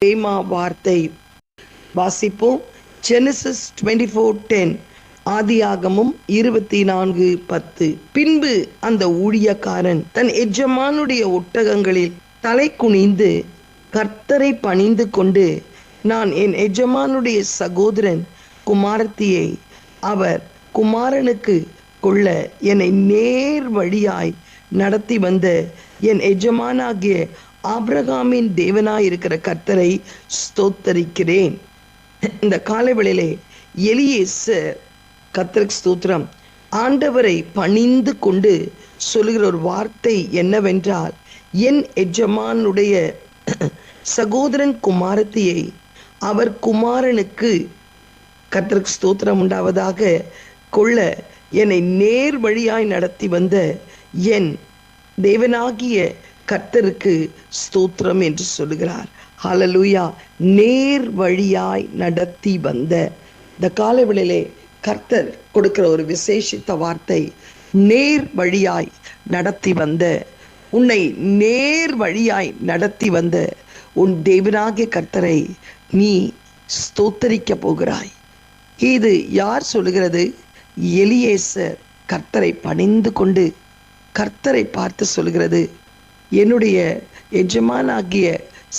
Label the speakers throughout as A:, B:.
A: Rhema வார்த்தை வாசிப்போம். Genesis 24:10, ஆதியாகமம் 24:10. பின்பு அந்த ஊழியக்காரன் தன் எஜமானுடைய ஒட்டகங்களில் தலை குனிந்து கர்த்தரை பணிந்து கொண்டு, நான் என் எஜமானுடைய சகோதரன் குமாரத்தியை அவர் குமாரனுக்கு கொள்ள என்னை நேர் வழியாய் நடத்தி வந்த என் எஜமானாகிய ஆபிரகாமின் தேவனாயிருக்கிற கர்த்தரை ஸ்தோத்தரிக்கிறேன். இந்த காலைவேளையிலே எலியேசர் கர்த்தருக்கு ஸ்தோத்திரம் ஆண்டவரை பணிந்து கொண்டு சொல்லுகிற ஒரு வார்த்தை என்னவென்றால், என் எஜமானுடைய சகோதரன் குமாரத்தியை அவர் குமாரனுக்கு கர்த்தருக்கு ஸ்தோத்திரம் உண்டாவதாக கொள்ள என்னை நேர் வழியாய் நடத்தி வந்த என் தேவனாகிய கர்த்தருக்கு ஸ்தோத்திரம் என்று சொல்லுகிறார். ஹல்லேலூயா. நேர் வழியாய் நடத்தி வந்த இந்த காலைவேளையிலே கர்த்தர் கொடுக்கிற ஒரு விசேஷித்த வார்த்தை, நேர் வழியாய் நடத்தி வந்த, உன்னை நேர் வழியாய் நடத்தி வந்த உன் தேவனாகிய கர்த்தரை நீ ஸ்தோத்தரிக்க போகிறாய். இது யார் சொல்லுகிறது? எலியேசர் கர்த்தரை பணிந்து கொண்டு கர்த்தரை பார்த்து சொல்கிறது, என்னுடைய எஜமானாகிய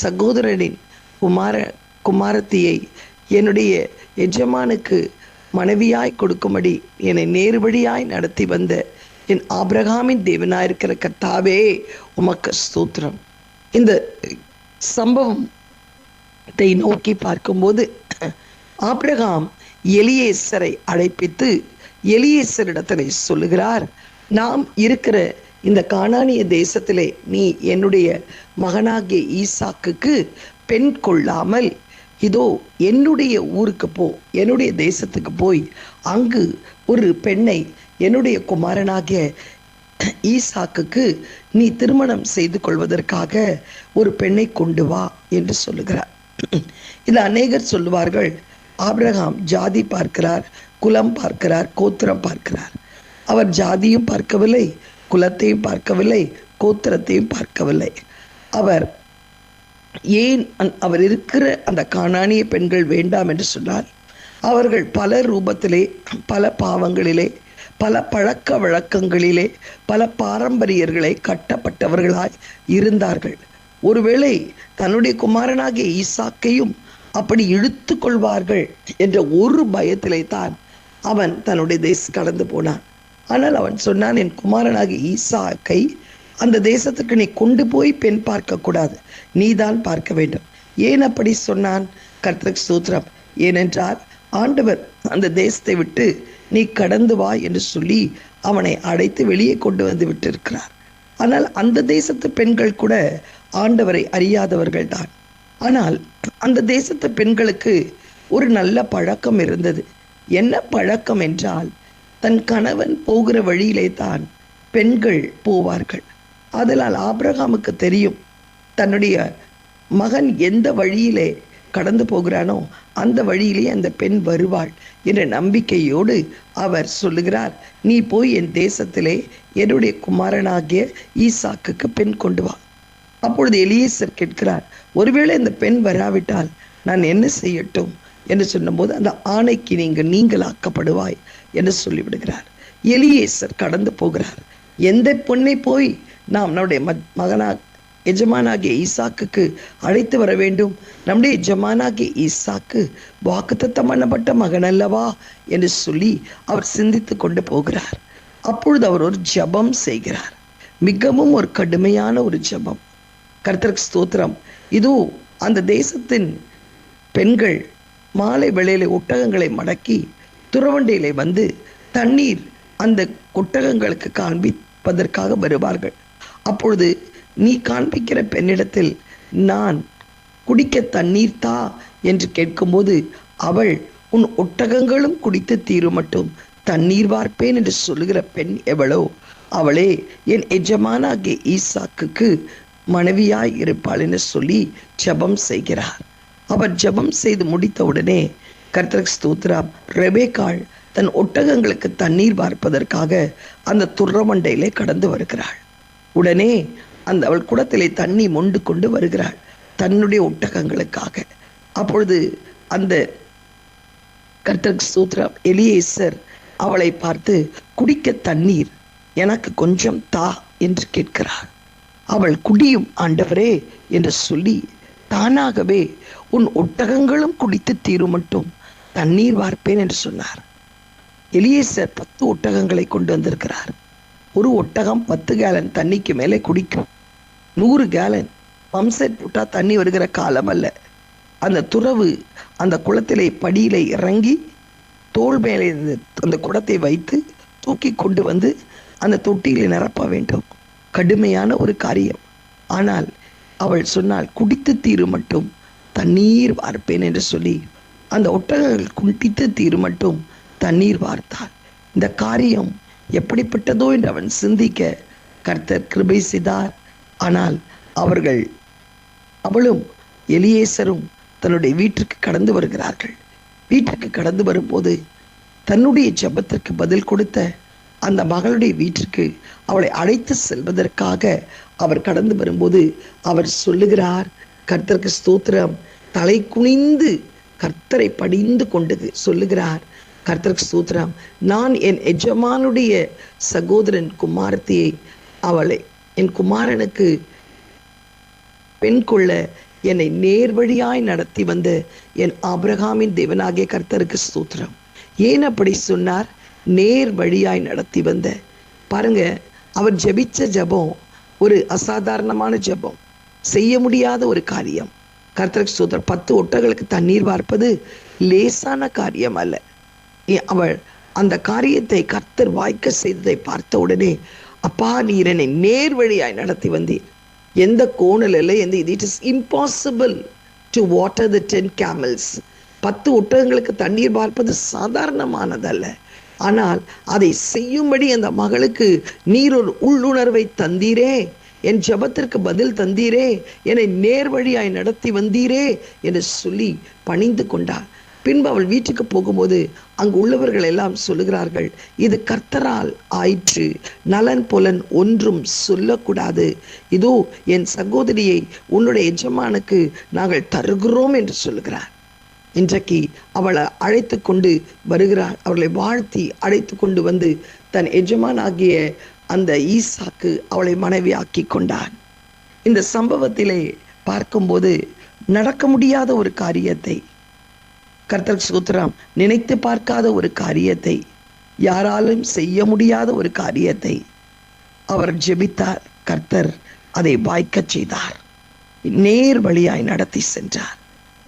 A: சகோதரனின் குமாரத்தியை என்னுடைய எஜமானுக்கு மனைவியாய் கொடுக்கும்படி என்னை நேர்வழியாய் நடத்தி வந்த என் ஆபிரகாமின் தேவனாயிருக்கிற கர்த்தாவே உமக்கு ஸ்தோத்திரம். இந்த சம்பவத்தை நோக்கி பார்க்கும்போது ஆபிரகாம் எலியேசரை அழைப்பித்து எலியேசரிடத்திலே சொல்லுகிறார், நாம் இருக்கிற இந்த கானானிய தேசத்திலே நீ என்னுடைய மகனாகிய ஈசாக்குக்கு பெண் கொள்ளாமல் இதோ என்னுடைய ஊருக்கு போ, என்னுடைய தேசத்துக்கு போய் அங்கு ஒரு பெண்ணை என்னுடைய குமாரனாகிய ஈசாக்குக்கு நீ திருமணம் செய்து கொள்வதற்காக ஒரு பெண்ணை கொண்டு வா என்று சொல்லுகிறார். இது அநேகர் சொல்லுவார்கள், ஆபிரகாம் ஜாதி பார்க்கிறார், குலம் பார்க்கிறார், கோத்திரம் பார்க்கிறார். அவர் ஜாதியும் பார்க்கவில்லை, குலத்தையும் பார்க்கவில்லை, கோத்திரத்தையும் பார்க்கவில்லை. அவர் ஏன் அவர் இருக்கிற அந்த கானானிய பெண்கள் வேண்டாம் என்று சொன்னால், அவர்கள் பல ரூபத்திலே, பல பாவங்களிலே, பல பழக்க வழக்கங்களிலே, பல பாரம்பரியர்களை கட்டப்பட்டவர்களாய் இருந்தார்கள். ஒருவேளை தன்னுடைய குமாரனாகிய ஈசாக்கையும் அப்படி இழுத்து கொள்வார்கள் என்ற ஒரு பயத்திலே தான் அவன் தன்னுடைய தேசம் கடந்து போனான். ஆனால் அவன் சொன்னான், என் குமாரனாகிய ஈசாக்கை அந்த தேசத்துக்கு நீ கொண்டு போய் பெண் பார்க்க கூடாது, நீதான் பார்க்க வேண்டும். ஏன் அப்படி சொன்னான்? கர்த்தருக்கு ஸ்தோத்திரம். ஏனென்றால் ஆண்டவர் அந்த தேசத்தை விட்டு நீ கடந்து வா என்று சொல்லி அவனை அடைத்து வெளியே கொண்டு வந்து விட்டிருக்கிறார். ஆனால் அந்த தேசத்து பெண்கள் கூட ஆண்டவரை அறியாதவர்கள் தான். ஆனால் அந்த தேசத்து பெண்களுக்கு ஒரு நல்ல பழக்கம் இருந்தது. என்ன பழக்கம் என்றால், தன் கணவன் போகிற வழியிலே தான் பெண்கள் போவார்கள். அதனால் ஆபிரகாமுக்கு தெரியும், தன்னுடைய மகன் எந்த வழியிலே கடந்து போகிறானோ அந்த வழியிலே அந்த பெண் வருவாள் என்ற நம்பிக்கையோடு அவர் சொல்லுகிறார், நீ போய் என் தேசத்திலே என்னுடைய குமாரனாகிய ஈசாக்குக்கு பெண் கொண்டு வா. அப்பொழுது எலியேசர் கேட்கிறார், ஒருவேளை இந்த பெண் வராவிட்டால் நான் என்ன செய்யட்டும் என்று சொன்னபோது, அந்த ஆணைக்கு நீங்களாக்கப்படுவாய் என்று சொல்லிவிடுகிறார். எலியேசர் கடந்து போகிறார். எந்த பொண்ணை போய் நாம் நம்முடைய எஜமானாகிய ஈசாக்குக்கு அழைத்து வர வேண்டும்? நம்முடைய எஜமானாகிய ஈசாக்கு வாக்குத்தத்தம் பண்ணப்பட்ட மகன் அல்லவா என்று சொல்லி அவர் சிந்தித்து கொண்டு போகிறார். அப்பொழுது அவர் ஒரு ஜெபம் செய்கிறார். மிகவும் ஒரு கடுமையான ஒரு ஜெபம். கர்த்தருக்கு ஸ்தோத்திரம். இதோ அந்த தேசத்தின் பெண்கள் மாலை வேளையிலே ஒட்டகங்களை மடக்கி துறவண்டையிலே வந்து தண்ணீர் அந்த ஒட்டகங்களுக்கு காண்பிப்பதற்காக வருவார்கள். அப்பொழுது நீ காண்பிக்கிற பெண்ணிடத்தில் நான் குடிக்க தண்ணீர் தா என்று கேட்கும்போது, அவள் உன் ஒட்டகங்களும் குடித்து தீரும் மட்டும் தண்ணீர் வார்ப்பேன் என்று சொல்லுகிற பெண் எவளோ அவளே என் எஜமானாகிய ஈசாக்குக்கு மனைவியாய் இருப்பாள் என்று சொல்லி ஜெபம் செய்கிறார். அவர் ஜெபம் செய்து முடித்த உடனே கர்த்தருக்கு ஸ்தோத்திரம், ரெபேக்காள் தன் ஒட்டகங்களுக்கு தண்ணீர் வார்ப்பதற்காக அந்த துறவண்டையிலே கடந்து வருகிறாள். உடனே அவள் குடத்திலே தண்ணி மொண்டு கொண்டு வருகிறாள். தன்னுடைய ஒட்டகங்களுக்காக. அப்பொழுது அந்த கர்த்தருக்கு ஸ்தோத்திரம், எலியேசர் அவளை பார்த்து, குடிக்க தண்ணீர் எனக்கு கொஞ்சம் தா என்று கேட்கிறார். அவள், குடியும் ஆண்டவரே என்று சொல்லி தானாகவே, உன் ஒட்டகங்களும் குடித்து தீரும் மட்டும் தண்ணீர் வார்ப்பேன் என்று சொன்னார். எலியேசர் 10 ஒட்டகங்களை கொண்டு வந்திருக்கிறார். ஒரு ஒட்டகம் 10 கேலன் தண்ணிக்கு மேலே குடிக்கும். 100 கேலன் பம்செட் போட்டா தண்ணி வருகிற காலம் அல்ல. அந்த துறவு அந்த குளத்திலே படியிலே இறங்கி தோள் மேலே அந்த குடத்தை வைத்து தூக்கி கொண்டு வந்து அந்த தொட்டியிலே நிரப்ப வேண்டும். கடுமையான ஒரு காரியம். ஆனால் அவள் சொன்னால், குடித்து தீரு மட்டும் தண்ணீர் வார்ப்பேன் என்று சொல்லி அந்த ஒட்டகங்கள் குடித்து தீரு மட்டும் தண்ணீர் வார்த்தாள். இந்த காரியம் எப்படிப்பட்டதோ என்று அவன் சிந்திக்க கர்த்தர் கிருபை செய்தார். ஆனால் அவளும் எலியேசரும் தன்னுடைய வீட்டிற்கு கடந்து வருகிறார்கள். வீட்டிற்கு கடந்து வரும்போது தன்னுடைய ஜெபத்திற்கு பதில் கொடுத்த அந்த மகளுடைய வீட்டிற்கு அவளை அழைத்து செல்வதற்காக அவர் கடந்து வரும்போது அவர் சொல்லுகிறார், கர்த்தருக்கு ஸ்தோத்திரம், தலை குனிந்து கர்த்தரை படிந்து கொண்டு சொல்லுகிறார், கர்த்தருக்கு ஸ்தோத்திரம், நான் என் எஜமானுடைய சகோதரன் குமாரத்தியை, அவளை என் குமாரனுக்கு பெண் கொள்ள என்னை நேர்வழியாய் நடத்தி வந்த என் ஆபிரகாமின் தேவனாகிய கர்த்தருக்கு ஸ்தோத்திரம். ஏன் அப்படி சொன்னார்? நேர் வழியாய் நடத்தி வந்த. பாருங்க, அவர் ஜெபிச்ச ஜெபம் ஒரு அசாதாரணமான ஜெபம், செய்ய முடியாத ஒரு காரியம். கர்த்தருக்கு ஸ்தோத்திரம். 10 ஒட்டகளுக்கு தண்ணீர் வார்ப்பது லேசான காரியம் அல்ல. அவள் அந்த காரியத்தை கர்த்தர் வாய்க்க செய்ததை பார்த்த உடனே, அப்பா நீர் என்னை நேர் வழியாய் நடத்தி வந்தீர். எந்த கோணலில் it is impossible to water the 10 camels. 10 ஒட்டகங்களுக்கு தண்ணீர் பார்ப்பது சாதாரணமானதல்ல. ஆனால் அதை செய்யும்படி அந்த மகளுக்கு நீர் ஒரு உள்ளுணர்வை தந்தீரே, என் ஜெபத்திற்கு பதில் தந்தீரே, என்னை நேர் வழியாய் நடத்தி வந்தீரே என்று சொல்லி பணிந்து கொண்டார். பின்பு அவள் வீட்டுக்கு போகும்போது அங்கு உள்ளவர்கள் எல்லாம் சொல்லுகிறார்கள், இது கர்த்தரால் ஆயிற்று, நலன் புலன் ஒன்றும் சொல்லக்கூடாது. இதோ என் சகோதரியை உன்னுடைய எஜமானுக்கு நாங்கள் தருகிறோம் என்று சொல்லுகிறார். இன்றைக்கு அவளை அழைத்து கொண்டு வருகிறார். அவளை வாழ்த்தி அழைத்து கொண்டு வந்து தன் எஜமானாகிய அந்த ஈசாக்கு அவளை மனைவியாக்கி கொண்டான். இந்த சம்பவத்திலே பார்க்கும்போது நடக்க முடியாத ஒரு காரியத்தை, கர்த்தர் ஸ்தோத்திரம், நினைத்து பார்க்காத ஒரு காரியத்தை, யாராலும் செய்ய முடியாத ஒரு காரியத்தை அவர் ஜெபித்தார். கர்த்தர் அதை வாய்க்க செய்தார். நேர் வழியாய் நடத்தி சென்றார்.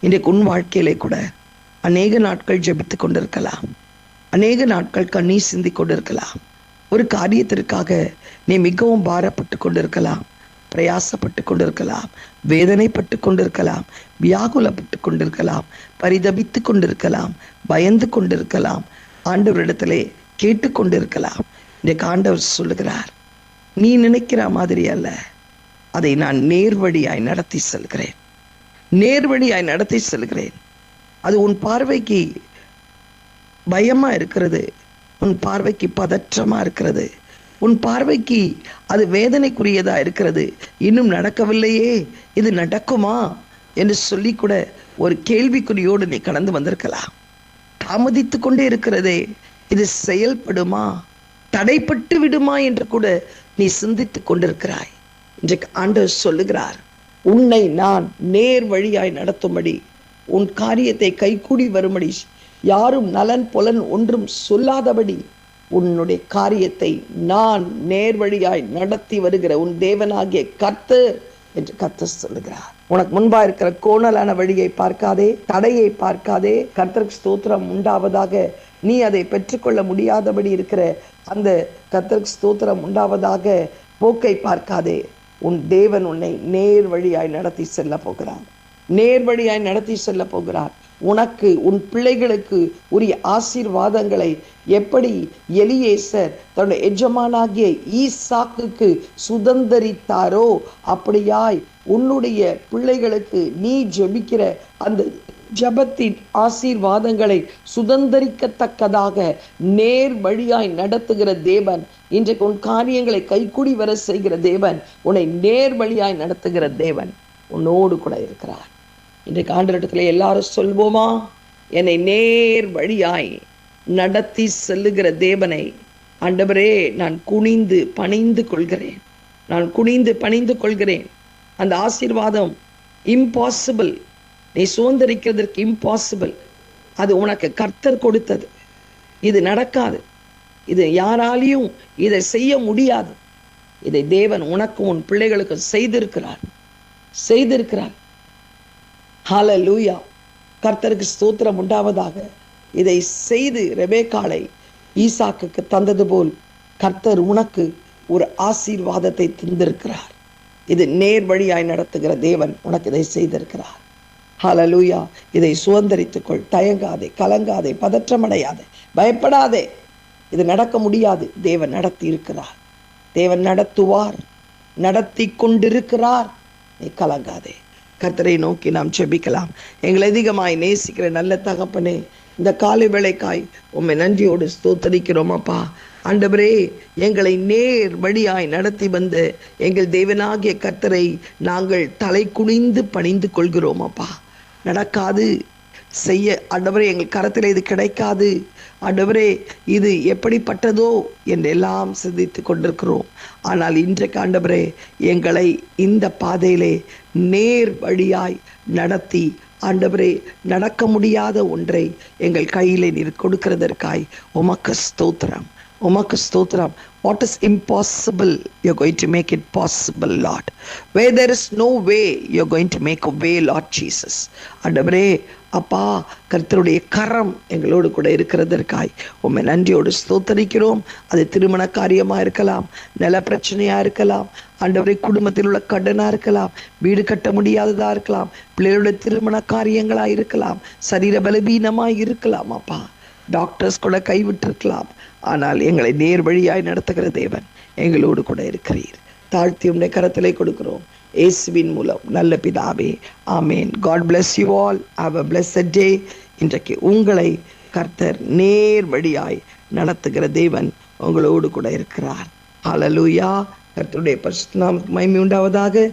A: இன்றைக்கு உன் வாழ்க்கையிலே கூட அநேக நாட்கள் ஜெபித்து கொண்டிருக்கலாம், அநேக நாட்கள் கண்ணீர் சிந்தி கொண்டிருக்கலாம். ஒரு காரியத்திற்காக நீ மிகவும் பாரப்பட்டு கொண்டிருக்கலாம், பிரயாசப்பட்டு கொண்டிருக்கலாம், வேதனைப்பட்டு கொண்டிருக்கலாம், வியாகுலப்பட்டு கொண்டிருக்கலாம், பரிதபித்து கொண்டிருக்கலாம், பயந்து கொண்டிருக்கலாம், ஆண்டவரிடத்திலே கேட்டு கொண்டிருக்கலாம். இன்றைக்கு ஆண்டவர் சொல்லுகிறார், நீ நினைக்கிற மாதிரி அல்ல, அதை நான் நேர்வழியாய் நடத்தி செல்கிறேன், நேர்வழியாய் நடத்தி செல்கிறேன். அது உன் பார்வைக்கு பயமா இருக்கிறது, உன் பார்வைக்கு பதற்றமா இருக்கிறது, உன் பார்வைக்கு அது வேதனைக்குரியதா இருக்கிறது, இன்னும் நடக்கவில்லையே, இது நடக்குமா என்று சொல்லி கூட ஒரு கேள்விக்குறியோடு நீ கடந்து வந்திருக்கலாம். தாமதித்து கொண்டே இருக்கிறதே, இது செயல்படுமா, தடைப்பட்டு விடுமா என்று கூட நீ சிந்தித்து கொண்டிருக்கிறாய். இன்றைக்கு ஆண்டவர் சொல்லுகிறார், உன்னை நான் நேர் வழியாய் நடத்தும்படி, உன் காரியத்தை கைகூடி வரும்படி, யாரும் நலன் புலன் ஒன்றும் சொல்லாதபடி உன்னுடைய காரியத்தை நான் நேர் வழியாய் நடத்தி வருகிற உன் தேவனாகிய கர்த்தர் என்று கர்த்தர் சொல்லுகிறார். உனக்கு முன்பா இருக்கிற கோணலான வழியை பார்க்காதே, தடையை பார்க்காதே. கர்த்தருக்கு ஸ்தோத்திரம் உண்டாவதாக. நீ அதை பெற்றுக்கொள்ள முடியாதபடி இருக்கிற அந்த கர்த்தருக்கு ஸ்தோத்திரம் உண்டாவதாக போக்கை பார்க்காதே. உன் தேவன் உன்னை நேர் வழியாய் நடத்தி செல்ல போகிறார், நேர் வழியாய் நடத்தி செல்ல போகிறார். உனக்கு உன் பிள்ளைகளுக்கு உரிய ஆசீர்வாதங்களை எப்படி எலியேசர் தன்னுடைய எஜமானாகிய ஈசாக்குக்கு சுதந்தரித்தாரோ, அப்படியாய் உன்னுடைய பிள்ளைகளுக்கு நீ ஜெபிக்கிற அந்த ஜபத்தின் ஆசீர்வாதங்களை சுதந்தரிக்கத்தக்கதாக நேர் வழியாய் நடத்துகிற தேவன், இன்றைக்கு உன் காரியங்களை கைக்கூடி வர செய்கிற தேவன், உன்னை நேர் வழியாய் நடத்துகிற தேவன். உன்னோடு கூட இருக்கிறார். இன்றைக்கு ஆண்டவரிடத்தில் எல்லாரும் சொல்வோமா, என்னை நேர் வழியாய் நடத்தி செல்லுகிற தேவனை ஆண்டவரே நான் குனிந்து பணிந்து கொள்கிறேன், நான் குனிந்து பணிந்து கொள்கிறேன். அந்த ஆசீர்வாதம் இம்பாசிபிள், நீ சுதந்திரிக்கிறதற்கு இம்பாசிபிள். அது உனக்கு கர்த்தர் கொடுத்தது. இது நடக்காது, இது யாராலையும் இதை செய்ய முடியாது. இதை தேவன் உனக்கும் உன் பிள்ளைகளுக்கும் செய்திருக்கிறார். ஹல்லேலூயா, கர்த்தருக்கு ஸ்தோத்திரம் உண்டாவதாக. இதை செய்து ரெபேக்காளை ஈசாக்குக்கு தந்தது போல் கர்த்தர் உனக்கு ஒரு ஆசீர்வாதத்தை தந்திருக்கிறார். இது நேர் வழியாய் நடத்துகிற தேவன் உனக்கு இதை செய்திருக்கிறார். ஹல்லேலூயா, இதை சுதந்திரித்துக்கொள். தயங்காதே, கலங்காதே, பதற்றமடையாதே, பயப்படாதே. இது நடக்க முடியாது, தேவன் நடத்தி இருக்கிறார், தேவன் நடத்துவார், நடத்தி கொண்டிருக்கிறார். நீ கலங்காதே. கர்த்தரை நோக்கி நாம் ஜெபிக்கலாம். எங்களை அதிகமாய் நேசிக்கிற நல்ல தகப்பனே, இந்த காலை வேளைக்காய் உம்மை நன்றியோடு ஸ்தோத்தரிக்கிறோம் அப்பா. ஆண்டவரே, எங்களை நேர் வழியாய் நடத்தி வந்த எங்கள் தேவனாகிய கர்த்தரை நாங்கள் தலை குனிந்து பணிந்து கொள்கிறோம் அப்பா. நடக்காது செய்ய ஆண்டவரே, எங்கள் கரத்தில் இது கிடைக்காது ஆண்டவரே, இது எப்படிப்பட்டதோ என்றெல்லாம் சிந்தித்து கொண்டிருக்கிறோம். ஆனால் இன்றைக்கு ஆண்டவரே, எங்களை இந்த பாதையிலே நேர் வழியாய் நடத்தி ஆண்டவரே, நடக்க முடியாத ஒன்றை எங்கள் கையிலே நீர் கொடுக்கிறதற்காய் உமக்கு ஸ்தோத்திரம், உமக்கு ஸ்தோத்திரம். What is impossible, you're going to make it possible, Lord. Where there is no way, you're going to make a way, Lord Jesus. ஆண்டவரே அப்பா, கர்த்தருடைய கரம் எங்களோடு கூட இருக்கிறதற்காய் உம்மை நன்றியோடு ஸ்தோத்தரிக்கிறோம். அது திருமண காரியமாக இருக்கலாம், நில பிரச்சனையாக இருக்கலாம், ஆண்டவரே குடும்பத்தில் உள்ள கடனாக இருக்கலாம், வீடு கட்ட முடியாததாக இருக்கலாம், பிள்ளைகளுடைய திருமண காரியங்களாக இருக்கலாம், சரீர பலவீனமாக இருக்கலாம் அப்பா, டாக்டர்ஸ் கூட கைவிட்டிருக்கலாம். ஆனால் எங்களை நேர் வழியாய் நடத்துகிற தேவன் எங்களோடு கூட இருக்கிறீர். தாழ்த்தி உம்முடைய கரத்திலே கொடுக்கிறோம், இயேசுவின் மூலம் நல்ல பிதாவே, ஆமேன். God bless you all. Have a blessed day. இன்றைக்கு உங்களை கர்த்தர் நேர் வழியாய் நடத்துகிற தேவன் உங்களோடு கூட இருக்கிறார். ஹல்லேலூயா. கர்த்தருடைய பரிசுத்த நாமத்துக்கு மகிமை உண்டாவதாக.